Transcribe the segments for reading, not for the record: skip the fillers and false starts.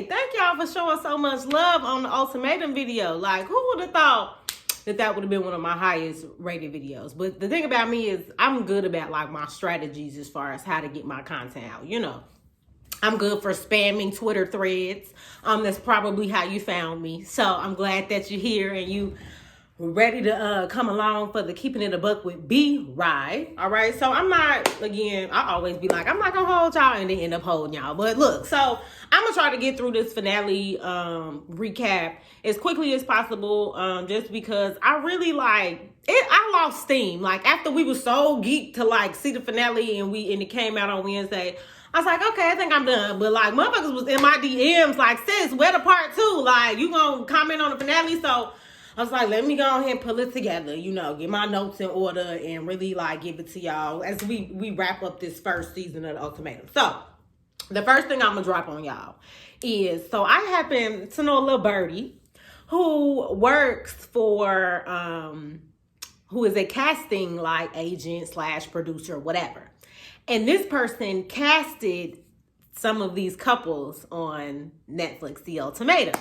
Thank y'all for showing so much love on the Ultimatum video. Like, who would have thought that would have been one of my highest rated videos? But the thing about me is I'm good about like my strategies as far as how to get my content out. You know, I'm good for spamming Twitter threads. That's probably how you found me. So I'm glad that you're here and you ready to come along for the Keeping It a Buck with B ride. All right, so I'm not, again, I always be like, I'm not gonna hold y'all and then end up holding y'all. But look, so I'm gonna try to get through this finale recap as quickly as possible, just because I really like it. I lost steam. Like after we were so geeked to like see the finale and it came out on Wednesday, I was like, okay, I think I'm done. But like motherfuckers was in my DMs like, sis, where the part 2? Like you gonna comment on the finale? So I was like, let me go ahead and pull it together, you know, get my notes in order and really like give it to y'all as we wrap up this first season of the Ultimatum. So the first thing I'm gonna drop on y'all is, so I happen to know a little birdie who works for who is a casting like agent / producer, whatever. And this person casted some of these couples on Netflix, The Ultimatum.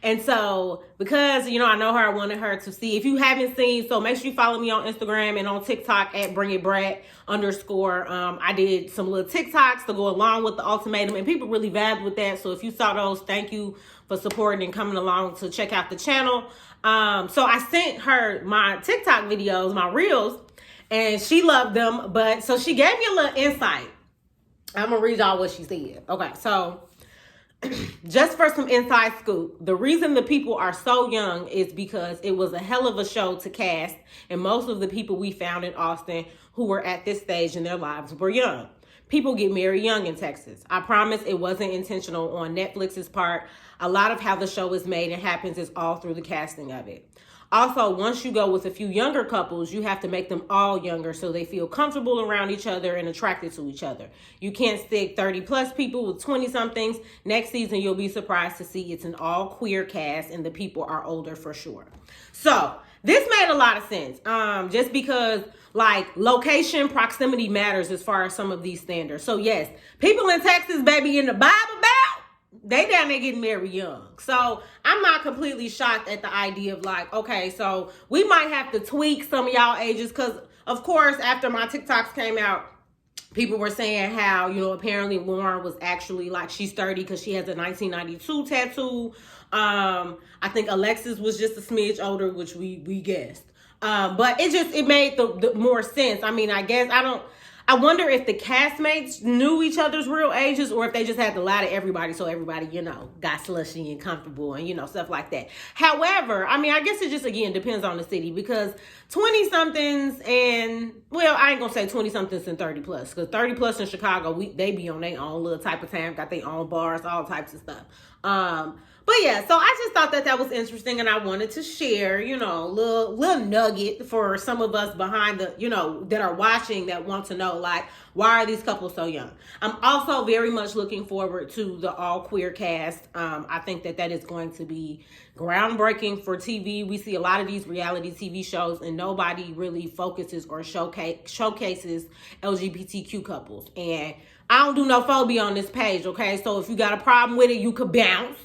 And so, because, you know, I know her, I wanted her to see. If you haven't seen, so make sure you follow me on Instagram and on TikTok at @BringItBrat_. I did some little TikToks to go along with the Ultimatum, and people really vibed with that. So if you saw those, thank you for supporting and coming along to check out the channel. So I sent her my TikTok videos, my reels, and she loved them. But so she gave me a little insight. I'm gonna read y'all what she said. Okay, so just for some inside scoop, the reason the people are so young is because it was a hell of a show to cast, and most of the people we found in Austin who were at this stage in their lives were young. People get married young in Texas. I promise it wasn't intentional on Netflix's part. A lot of how the show is made and happens is all through the casting of it. Also, once you go with a few younger couples, you have to make them all younger so they feel comfortable around each other and attracted to each other. You can't stick 30 plus people with 20 somethings. Next season, you'll be surprised to see it's an all queer cast and the people are older for sure. So this made a lot of sense. Just because like location, proximity matters as far as some of these standards. So yes, people in Texas, baby, in the Bible Belt, they down there getting married young. So I'm not completely shocked at the idea of like, okay, so we might have to tweak some of y'all ages. Because of course, after my TikToks came out, people were saying how, you know, apparently Lauren was actually like, she's 30 because she has a 1992 tattoo. I think Alexis was just a smidge older, which we guessed. But it made the more sense. I mean, I wonder if the castmates knew each other's real ages or if they just had to lie to everybody so everybody, you know, got slushy and comfortable and, you know, stuff like that. However, I mean, I guess it just, again, depends on the city because 20-somethings and, well, I ain't going to say 20-somethings and 30 plus because 30 plus in Chicago, they be on their own little type of time, got their own bars, all types of stuff. But yeah, so I just thought that was interesting and I wanted to share, you know, little nugget for some of us behind the, you know, that are watching that want to know, like, why are these couples so young? I'm also very much looking forward to the all queer cast. I think that is going to be groundbreaking for TV. We see a lot of these reality TV shows and nobody really focuses or showcases LGBTQ couples. And I don't do no phobia on this page, okay? So if you got a problem with it, you could bounce.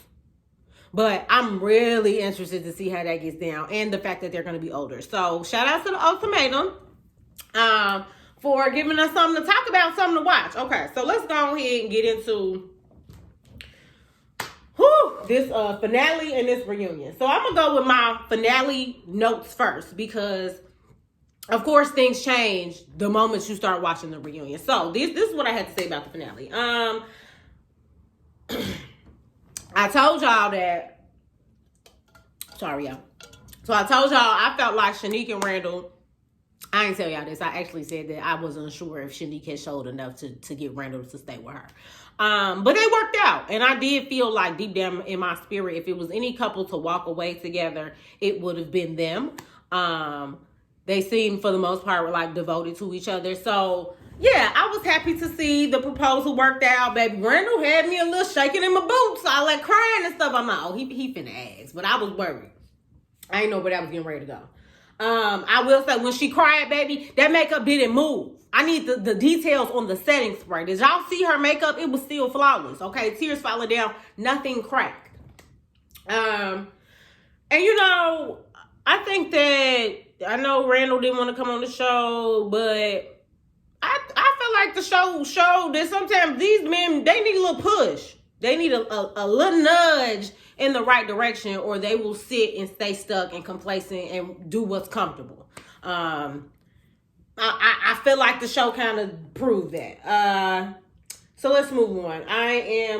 But I'm really interested to see how that gets down and the fact that they're going to be older. So shout out to the Ultimatum for giving us something to talk about, something to watch. Okay, so let's go ahead and get into this finale and this reunion. So I'm going to go with my finale notes first because, of course, things change the moment you start watching the reunion. So this is what I had to say about the finale. I told y'all that, sorry y'all. So I told y'all I felt like Shanique and Randall, I didn't tell y'all this. I actually said that I wasn't sure if Shanique had showed enough to get Randall to stay with her. But they worked out. And I did feel like deep down in my spirit, if it was any couple to walk away together, it would have been them. They seemed for the most part were like devoted to each other. So yeah, I was happy to see the proposal worked out. Baby Randall had me a little shaking in my boots. I like crying and stuff. I'm like, oh, he finna ask. But I was worried. I didn't know where that was getting ready to go. I will say when she cried, baby, that makeup didn't move. I need the details on the setting spray. Did y'all see her makeup? It was still flawless. Okay, tears falling down, nothing cracked. And you know, I think that I know Randall didn't want to come on the show, but I feel like the show showed that sometimes these men, they need a little push. They need a little nudge in the right direction, or they will sit and stay stuck and complacent and do what's comfortable. I feel like the show kind of proved that. So let's move on.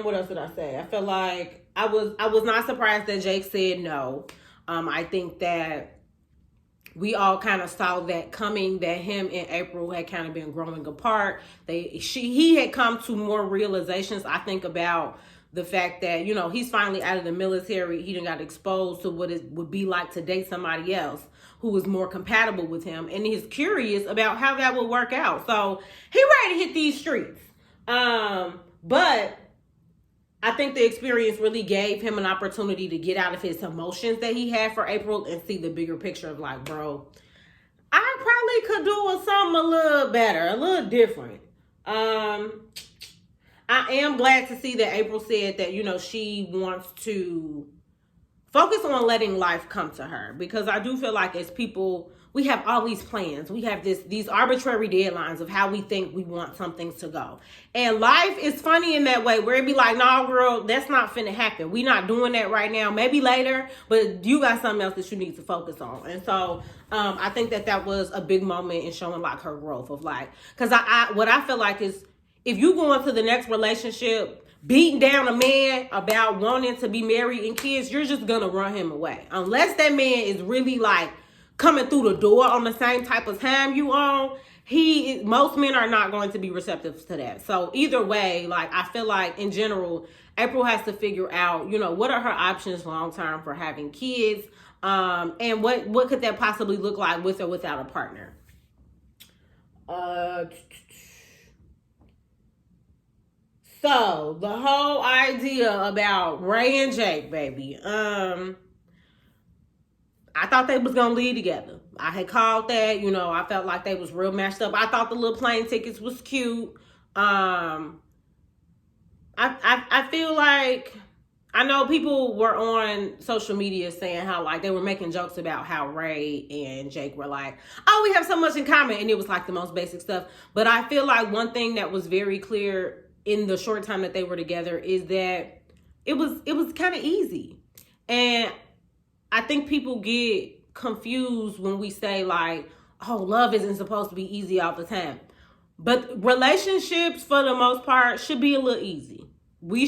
What else did I say? I feel like I was not surprised that Jake said no. I think that we all kind of saw that coming, that him and April had kind of been growing apart. He had come to more realizations, I think, about the fact that, you know, he's finally out of the military. He done got exposed to what it would be like to date somebody else who is more compatible with him. And he's curious about how that will work out. So he ready to hit these streets. But I think the experience really gave him an opportunity to get out of his emotions that he had for April and see the bigger picture of like, bro, I probably could do something a little better, a little different. I am glad to see that April said that, you know, she wants to focus on letting life come to her, because I do feel like as people, we have all these plans. We have these arbitrary deadlines of how we think we want something to go. And life is funny in that way, where it be like, nah, girl, that's not finna happen. We not doing that right now. Maybe later, but you got something else that you need to focus on. And so I think that was a big moment in showing like her growth of like, because what I feel like is, if you go into the next relationship beating down a man about wanting to be married and kids, you're just gonna run him away. Unless that man is really like coming through the door on the same type of time you on, most men are not going to be receptive to that. So either way, like, I feel like in general, April has to figure out, you know, what are her options long term for having kids, and what could that possibly look like with or without a partner. So the whole idea about Ray and Jake, baby, I thought they was gonna lead together. I had called that, you know, I felt like they was real matched up. I thought the little plane tickets was cute. I feel like, I know people were on social media saying how like they were making jokes about how Ray and Jake were like, oh, we have so much in common, and it was like the most basic stuff. But I feel like one thing that was very clear in the short time that they were together is that it was kind of easy. And I think people get confused when we say like, oh, love isn't supposed to be easy all the time. But relationships, for the most part, should be a little easy. I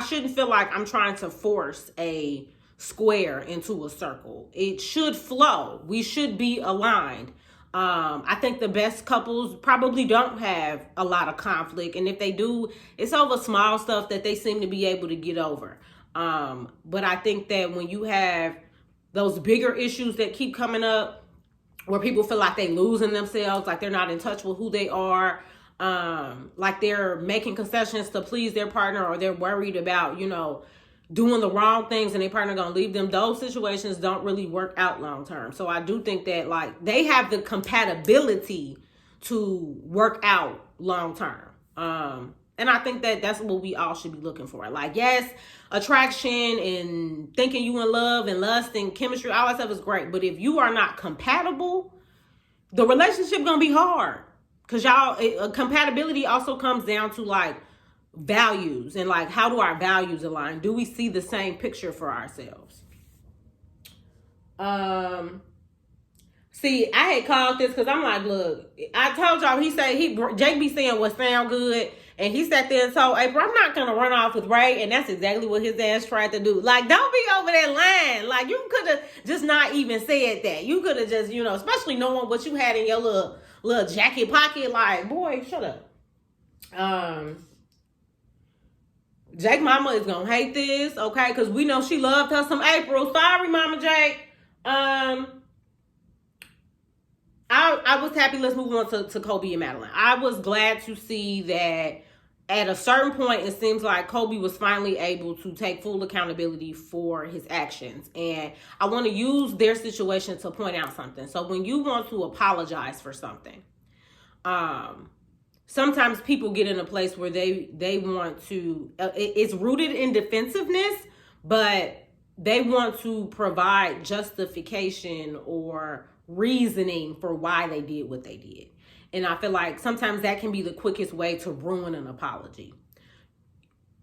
shouldn't feel like I'm trying to force a square into a circle. It should flow. We should be aligned. I think the best couples probably don't have a lot of conflict. And if they do, it's over small stuff that they seem to be able to get over. But I think that when you have those bigger issues that keep coming up, where people feel like they losing themselves, like they're not in touch with who they are, like they're making concessions to please their partner, or they're worried about, you know, doing the wrong things and their partner gonna leave them, those situations don't really work out long term. So I do think that like they have the compatibility to work out long term. And I think that that's what we all should be looking for. Like, yes, attraction and thinking you in love and lust and chemistry, all that stuff is great. But if you are not compatible, the relationship gonna be hard. Because compatibility also comes down to like values, and like, how do our values align? Do we see the same picture for ourselves? See, I had called this because I'm like, look, I told y'all, Jake be saying what sound good, and he sat there and told April, I'm not gonna run off with Ray, and that's exactly what his ass tried to do. Like, don't be over that line. Like, you could have just not even said that. You could have just, you know, especially knowing what you had in your little jacket pocket. Like, boy, shut up. Jake mama is gonna hate this, okay? Because we know she loved her some April. Sorry, Mama Jake. I was happy. Let's move on to Kobe and Madeline. I was glad to see that at a certain point, it seems like Kobe was finally able to take full accountability for his actions. And I want to use their situation to point out something. So when you want to apologize for something, sometimes people get in a place where they want to, it's rooted in defensiveness, but they want to provide justification or reasoning for why they did what they did. And I feel like sometimes that can be the quickest way to ruin an apology.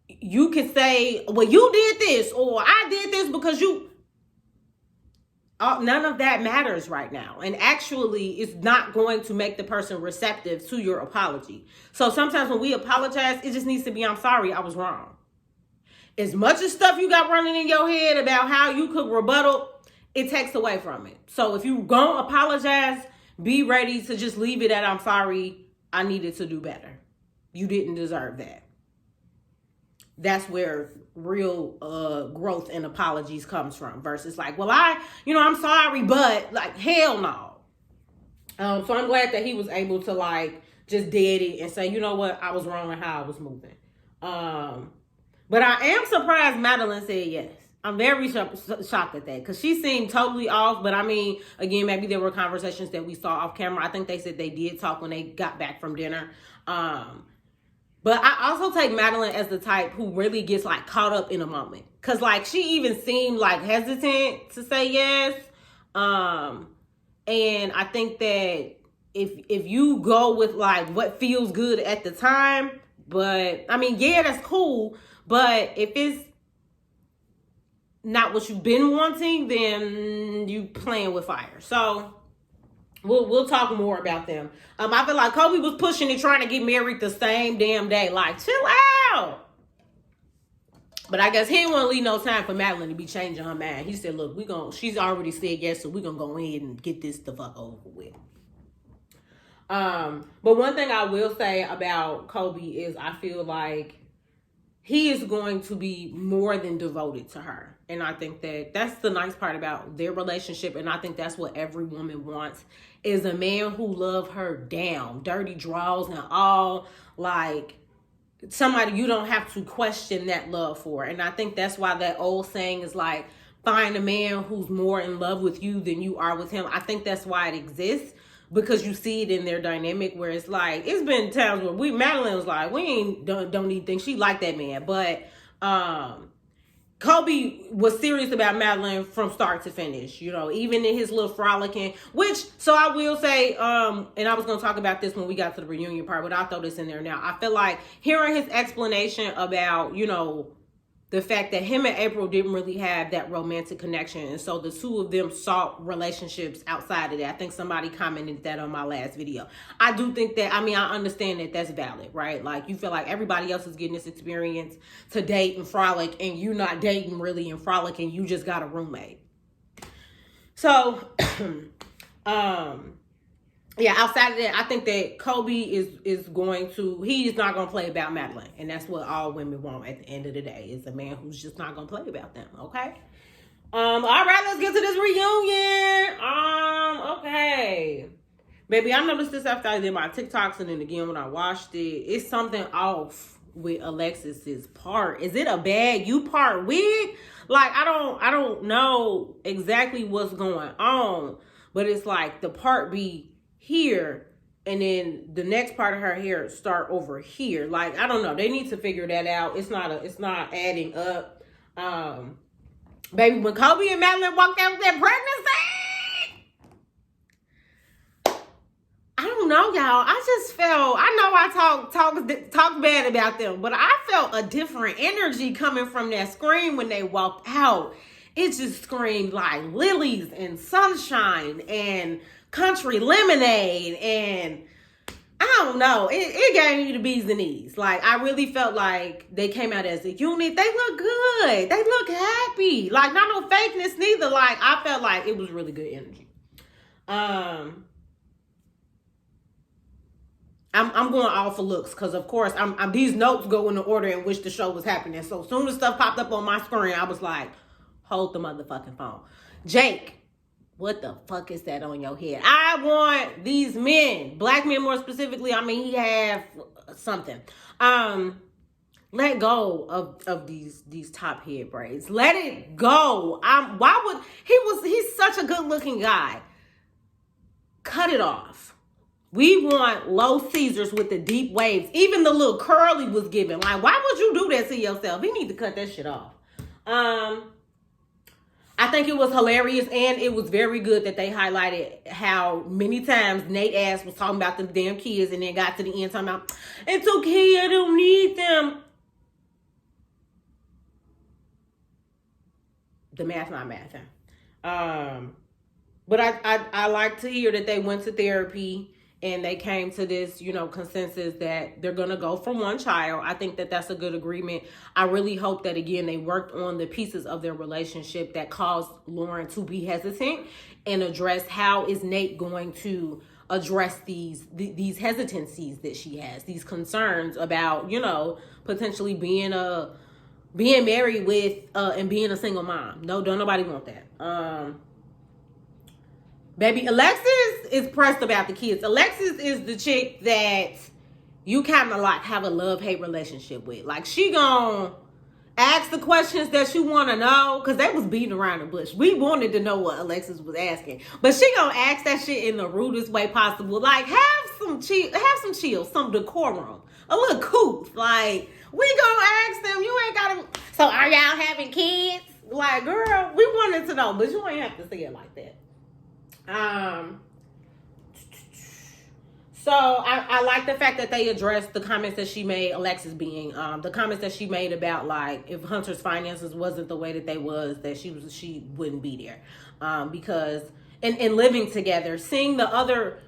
You can say, well, you did this, or I did this because you... none of that matters right now. And actually, it's not going to make the person receptive to your apology. So sometimes when we apologize, it just needs to be, I'm sorry, I was wrong. As much as stuff you got running in your head about how you could rebuttal, it takes away from it. So if you gonna apologize, be ready to just leave it at, I'm sorry, I needed to do better. You didn't deserve that. That's where real growth and apologies comes from, versus like, well, I'm sorry, but like, hell no. So I'm glad that he was able to like just dead it and say, you know what, I was wrong in how I was moving. But I am surprised Madeline said yes. I'm very shocked at that, because she seemed totally off. But I mean, again, maybe there were conversations that we saw off camera. I think they said they did talk when they got back from dinner. But I also take Madeline as the type who really gets like caught up in a moment, because like she even seemed like hesitant to say yes. And I think that if you go with like what feels good at the time, but I mean, yeah, that's cool. But if it's not what you've been wanting, then you playing with fire. So we'll talk more about them. I feel like Kobe was pushing and trying to get married the same damn day. Like, chill out. But I guess he didn't want to leave no time for Madeline to be changing her mind. He said, look, she's already said yes, so we're going to go ahead and get this the fuck over with. But one thing I will say about Kobe is I feel like he is going to be more than devoted to her. And I think that that's the nice part about their relationship. And I think that's what every woman wants, is a man who love her down, dirty draws and all, like somebody you don't have to question that love for. And I think that's why that old saying is like, find a man who's more in love with you than you are with him. I think that's why it exists, because you see it in their dynamic, where it's like, it's been times where Madeline was like, we don't even think she liked that man. But Kobe was serious about Madeline from start to finish, even in his little frolicking, so I will say, and I was going to talk about this when we got to the reunion part, but I'll throw this in there now. I feel like hearing his explanation about, the fact that him and April didn't really have that romantic connection. And so the two of them sought relationships outside of that. I think somebody commented that on my last video. I do think that, I understand that that's valid, right? Like, you feel like everybody else is getting this experience to date and frolic, and you not dating really and frolicking. You just got a roommate. So, yeah, outside of that, I think that Kobe is not going to play about Madeline. And that's what all women want at the end of the day, is a man who's just not going to play about them, okay? All right, let's get to this reunion. Okay. Baby, I noticed this after I did my TikToks, and then again when I watched it, it's something off with Alexis's part. Is it a bad you part wig? Like, I don't know exactly what's going on, but it's like the part be here, and then the next part of her hair start over here. Like, I don't know. They need to figure that out. It's not adding up. Baby, when Kobe and Madeline walked out with that pregnancy, I don't know, y'all. I just felt, I know I talk bad about them, but I felt a different energy coming from that screen when they walked out. It just screamed like lilies and sunshine and country lemonade, and I don't know, it gave me the bees and knees. Like, I really felt like they came out as a unit. They look good. They look happy. Like, not no fakeness neither. Like, I felt like it was really good energy. I'm going all for looks, because of course these notes go in the order in which the show was happening. So as soon as stuff popped up on my screen, I was like, hold the motherfucking phone. Jake What the fuck is that on your head? I want these men, black men more specifically. I mean, he have something. Let go of these top head braids. Let it go. Why would he's such a good looking guy. Cut it off. We want low Caesars with the deep waves. Even the little curl he was giving. Like, why would you do that to yourself? He need to cut that shit off. I think it was hilarious, and it was very good that they highlighted how many times Nate ass was talking about the damn kids and then got to the end talking about, it's okay, I don't need them. The math not mathing. But I like to hear that they went to therapy and they came to this, consensus that they're going to go for one child. I think that that's a good agreement. I really hope that, again, they worked on the pieces of their relationship that caused Lauren to be hesitant and address how is Nate going to address these hesitancies that she has, these concerns about, potentially being married with and being a single mom. No, don't nobody want that. Baby, Alexis is pressed about the kids. Alexis is the chick that you kind of like have a love-hate relationship with. Like, she gonna ask the questions that you want to know, because they was beating around the bush. We wanted to know what Alexis was asking, but she gonna ask that shit in the rudest way possible. Like, have some chill, some decorum, a little couth. Like, we gonna ask them. You ain't gotta. So, are y'all having kids? Like, girl, we wanted to know, but you ain't have to say it like that. So I like the fact that they addressed the comments that she made, Alexis being, the comments that she made about, like, if Hunter's finances wasn't the way that they was, that she wouldn't be there. Because in living together, seeing the other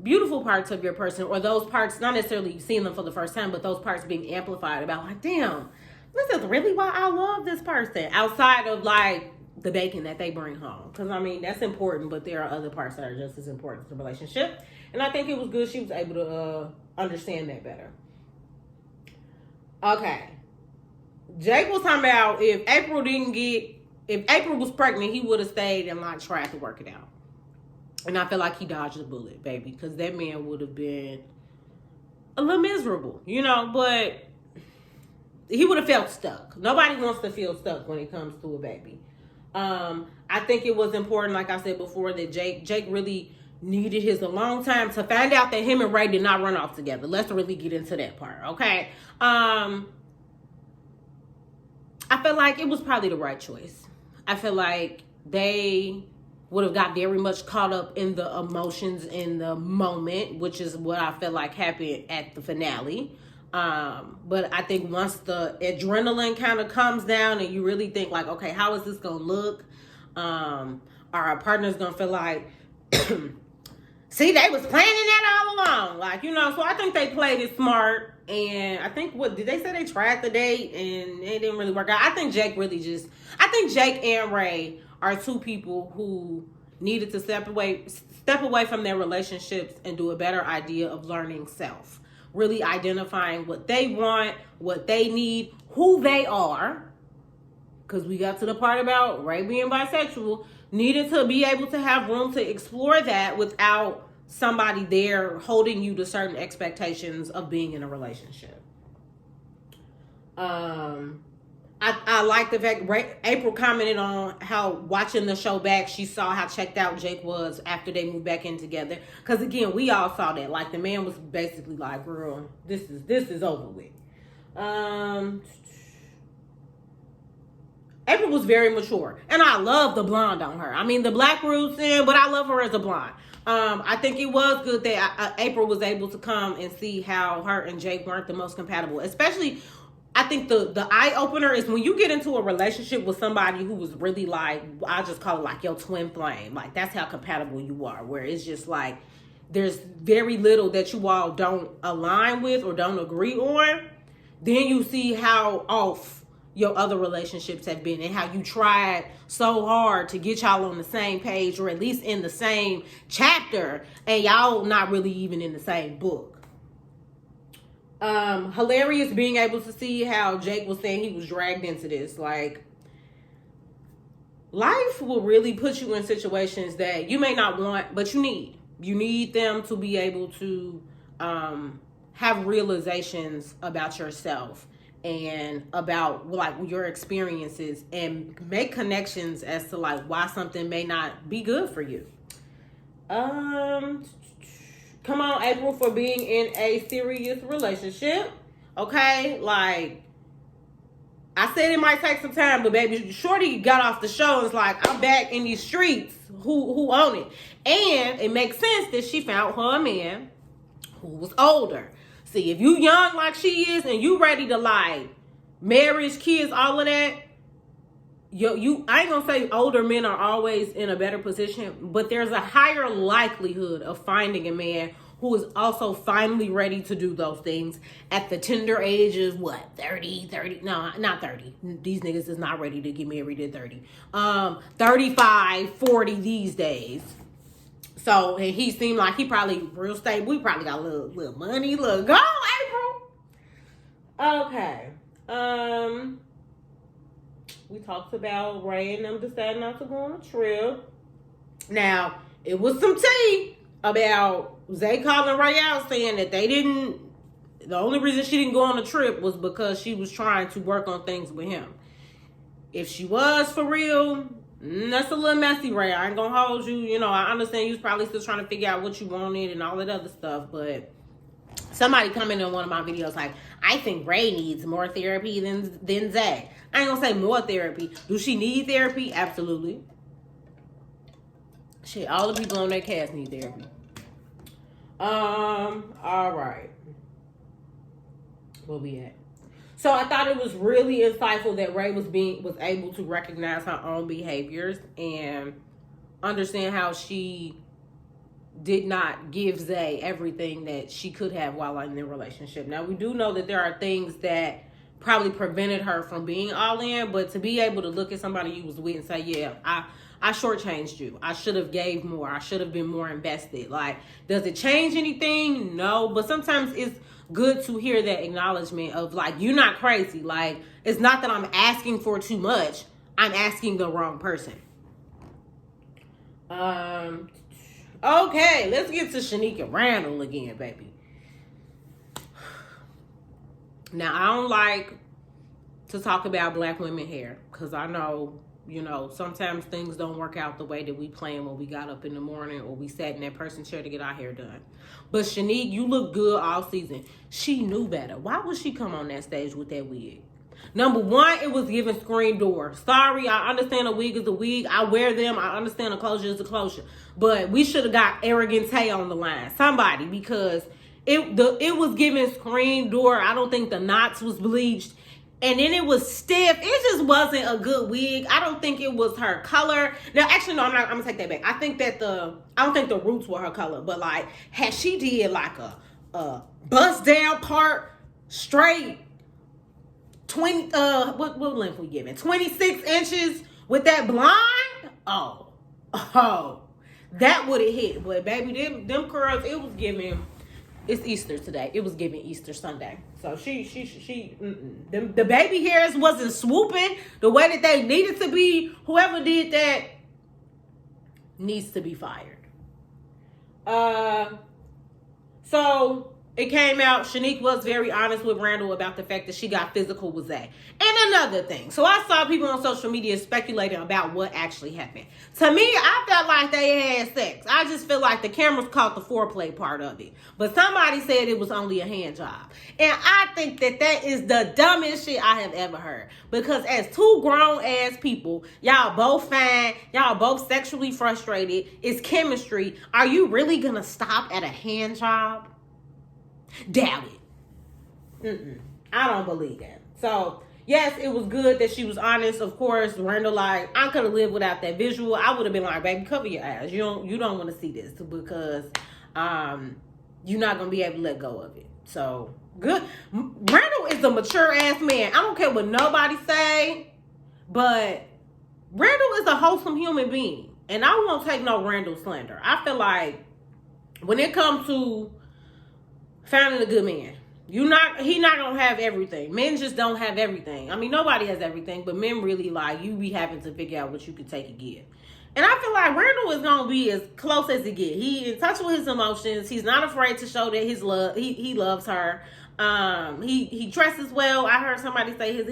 beautiful parts of your person, or those parts, not necessarily seeing them for the first time, but those parts being amplified about, like, damn, this is really why I love this person, outside of, like, the bacon that they bring home. Because, I mean, that's important, but there are other parts that are just as important to the relationship. And I think it was good she was able to understand that better. Okay. Jake was talking about if April was pregnant, he would have stayed and, like, tried to work it out. And I feel like he dodged the bullet, baby, because that man would have been a little miserable, but he would have felt stuck. Nobody wants to feel stuck when it comes to a baby. I think it was important, like I said before, that Jake really needed his alone time to find out that him and Ray did not run off together. Let's really get into that part, okay? I feel like it was probably the right choice. I feel like they would have got very much caught up in the emotions in the moment, which is what I feel like happened at the finale. But I think once the adrenaline kind of comes down and you really think, like, okay, how is this going to look? Are our partners going to feel like, see, they was planning that all along. Like, so I think they played it smart. And I think, did they say they tried the date and it didn't really work out? I think Jake and Ray are two people who needed to step away from their relationships and do a better idea of learning self. Really identifying what they want, what they need, who they are. Because we got to the part about Ray being bisexual. Needed to be able to have room to explore that without somebody there holding you to certain expectations of being in a relationship. I like the fact April commented on how, watching the show back, she saw how checked out Jake was after they moved back in together. Because, again, we all saw that. Like, the man was basically like, girl, this is over with. April was very mature. And I love the blonde on her. I mean, the black roots in, but I love her as a blonde. I think it was good that April was able to come and see how her and Jake weren't the most compatible. Especially, I think the eye-opener is when you get into a relationship with somebody who was really, like, I just call it like your twin flame. Like, that's how compatible you are. Where it's just like, there's very little that you all don't align with or don't agree on. Then you see how off your other relationships have been and how you tried so hard to get y'all on the same page or at least in the same chapter, and y'all not really even in the same book. Hilarious being able to see how Jake was saying he was dragged into this. Like, life will really put you in situations that you may not want, but you need. You need them to be able to have realizations about yourself and about like your experiences and make connections as to like why something may not be good for you. Come on, April, for being in a serious relationship. Okay, like I said, it might take some time, but baby, Shorty got off the show and it's like, I'm back in these streets. Who own it? And it makes sense that she found her a man who was older. See, if you young like she is and you ready to like marriage, kids, all of that, I ain't gonna say older men are always in a better position, but there's a higher likelihood of finding a man who is also finally ready to do those things at the tender age of what, 30, no, not 30. These niggas is not ready to get married at 30. 35, 40 these days. So, and he seemed like he probably real stable. We probably got a little money, little go, April. Okay. We talked about Ray and them deciding not to go on a trip. Now, it was some tea about Zay calling Ray out saying that the only reason she didn't go on a trip was because she was trying to work on things with him. If she was for real, that's a little messy, Ray. I ain't gonna hold you. You know, I understand you was probably still trying to figure out what you wanted and all that other stuff, but somebody commented on one of my videos like, I think Ray needs more therapy than Zay. I ain't gonna say more therapy. Do she need therapy? Absolutely. Shit, all the people on that cast need therapy. All right. Where we at? So I thought it was really insightful that Ray was able to recognize her own behaviors and understand how she did not give Zay everything that she could have while in the relationship. Now, we do know that there are things that probably prevented her from being all in, but to be able to look at somebody you was with and say, yeah, I shortchanged you. I should have gave more. I should have been more invested. Like, does it change anything? No, but sometimes it's good to hear that acknowledgement of like, you're not crazy. Like, it's not that I'm asking for too much. I'm asking the wrong person. Okay, let's get to Shanika Randall again, baby. Now, I don't like to talk about black women hair because I know, you know, sometimes things don't work out the way that we planned when we got up in the morning or we sat in that person's chair to get our hair done. But Shanique, you look good all season. She knew better. Why would she come on that stage with that wig? Number one, it was giving screen door. Sorry, I understand a wig is a wig. I wear them. I understand a closure is a closure. But we should have got Arrogant Tay on the line. Somebody, because it was giving screen door. I don't think the knots was bleached. And then it was stiff. It just wasn't a good wig. I don't think it was her color. Now, actually, no, I'm gonna take that back. I don't think the roots were her color. But like, had she did like a bust down part straight, 20 what length we giving? 26 inches with that blonde? Oh, that would have hit. But baby, them curls, it was giving. It's Easter today. It was giving Easter Sunday. So the baby hairs wasn't swooping the way that they needed to be. Whoever did that needs to be fired. So it came out, Shanique was very honest with Randall about the fact that she got physical with Zay. And another thing. So I saw people on social media speculating about what actually happened. To me, I felt like they had sex. I just feel like the cameras caught the foreplay part of it. But somebody said it was only a hand job. And I think that is the dumbest shit I have ever heard. Because as two grown-ass people, y'all both fine, y'all both sexually frustrated, it's chemistry. Are you really going to stop at a hand job? Doubt it. I don't believe that. So, yes, it was good that she was honest. Of course, Randall, like, I could have lived without that visual. I would have been like, baby, cover your eyes. You don't want to see this because you're not going to be able to let go of it. So, good. Randall is a mature ass man. I don't care what nobody say, but Randall is a wholesome human being. And I won't take no Randall slander. I feel like when it comes to finding a good man, He not gonna have everything. Men just don't have everything. I mean, nobody has everything, but men really, like, you be having to figure out what you can take and give. And I feel like Randall is gonna be as close as he get. He in touch with his emotions. He's not afraid to show that his love. He loves her. He dresses well. I heard somebody say his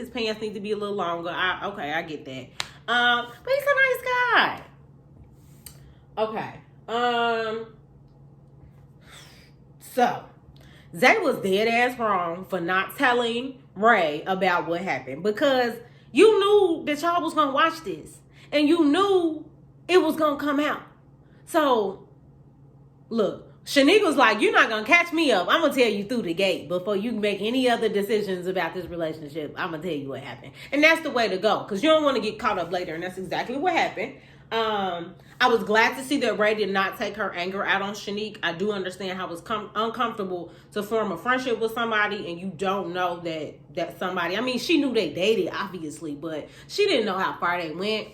pants need to be a little longer. I get that. But he's a nice guy. Okay. So Zay was dead ass wrong for not telling Ray about what happened, because you knew that y'all was gonna watch this and you knew it was gonna come out. So look, Shanique was like, you're not gonna catch me up. I'm gonna tell you through the gate before you can make any other decisions about this relationship. I'm gonna tell you what happened. And that's the way to go, because you don't want to get caught up later. And that's exactly what happened. I was glad to see that Ray did not take her anger out on Shanique. I do understand how it's uncomfortable to form a friendship with somebody and you don't know that somebody, I mean, she knew they dated, obviously, but she didn't know how far they went.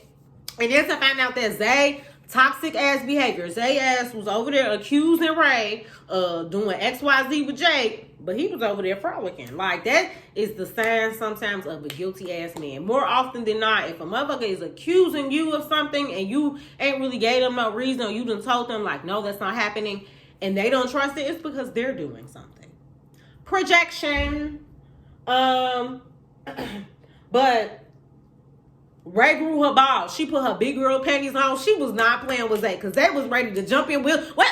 And then to find out that Zay, toxic ass behavior. Zay ass was over there accusing Ray of doing XYZ with Jay, but he was over there frolicking. Like, that is the sign sometimes of a guilty ass man. More often than not, if a motherfucker is accusing you of something and you ain't really gave them no reason, or you done told them like, no, that's not happening, and they don't trust it, it's because they're doing something. Projection. But Ray grew her balls. She put her big girl panties on. She was not playing with Zay, because Zay was ready to jump in with what?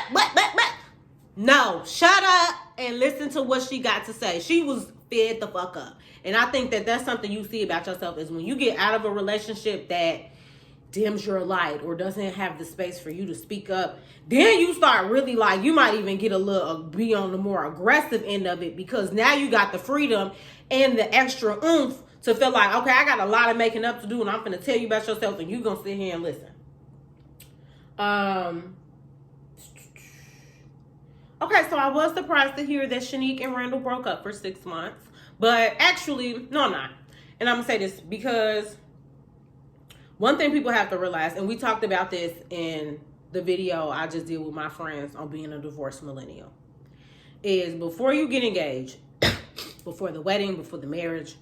No, shut up and listen to what she got to say. She was fed the fuck up. And I think that that's something you see about yourself, is when you get out of a relationship that dims your light or doesn't have the space for you to speak up, then you start really, like, you might even get a little, be on the more aggressive end of it, because now you got the freedom and the extra oomph to feel like, okay, I got a lot of making up to do, and I'm going to tell you about yourself, and you're going to sit here and listen. Okay, so I was surprised to hear that Shanique and Randall broke up for 6 months. But actually, no, I'm not. And I'm going to say this because one thing people have to realize, and we talked about this in the video I just did with my friends on being a divorced millennial, is before you get engaged, before the wedding, before the marriage,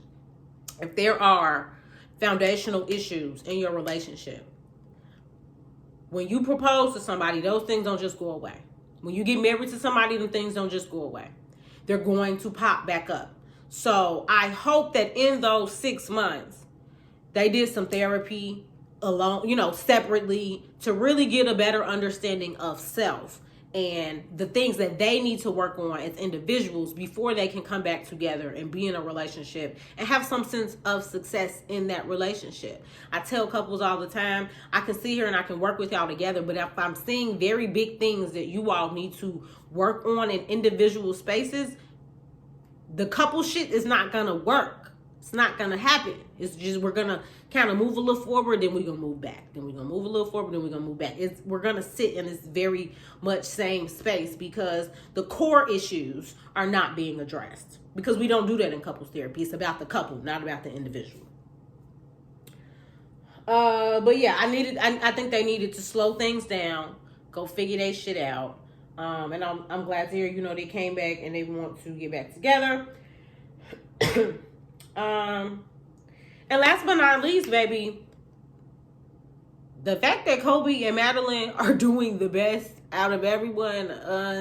if there are foundational issues in your relationship, when you propose to somebody, those things don't just go away. When you get married to somebody, them things don't just go away. They're going to pop back up. So I hope that in those 6 months, they did some therapy alone, separately, to really get a better understanding of self and the things that they need to work on as individuals before they can come back together and be in a relationship and have some sense of success in that relationship. I tell couples all the time, I can sit here and I can work with y'all together, but if I'm seeing very big things that you all need to work on in individual spaces, the couple shit is not gonna work. It's not gonna happen. It's just, we're gonna kind of move a little forward, then we're gonna move back. Then we're gonna move a little forward, then we're gonna move back. We're gonna sit in this very much same space because the core issues are not being addressed. Because we don't do that in couples therapy. It's about the couple, not about the individual. But yeah, I think they needed to slow things down, go figure that shit out. And I'm glad to hear, they came back and they want to get back together. And last but not least, baby, the fact that Kobe and Madeline are doing the best out of everyone,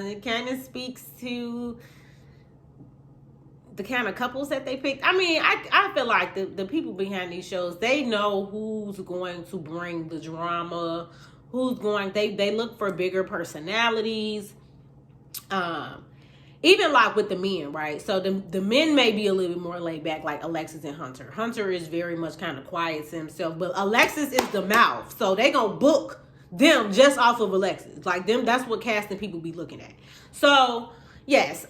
it kind of speaks to the kind of couples that they picked. I mean, I feel like the people behind these shows, they know who's going to bring the drama, they look for bigger personalities. Even like with the men, right? So the men may be a little bit more laid back, like Alexis and Hunter. Hunter is very much kind of quiet to himself, but Alexis is the mouth. So they gonna book them just off of Alexis. Like them, that's what casting people be looking at. So yes,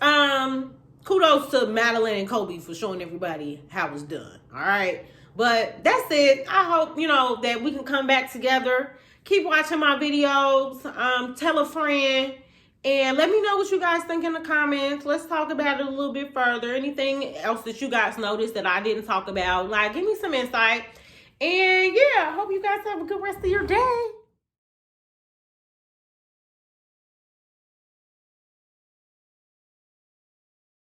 kudos to Madeline and Kobe for showing everybody how it's done. All right. But that's it. I hope, that we can come back together. Keep watching my videos. Tell a friend. And let me know what you guys think in the comments. Let's talk about it a little bit further. Anything else that you guys noticed that I didn't talk about? Like, give me some insight. And yeah, I hope you guys have a good rest of your day.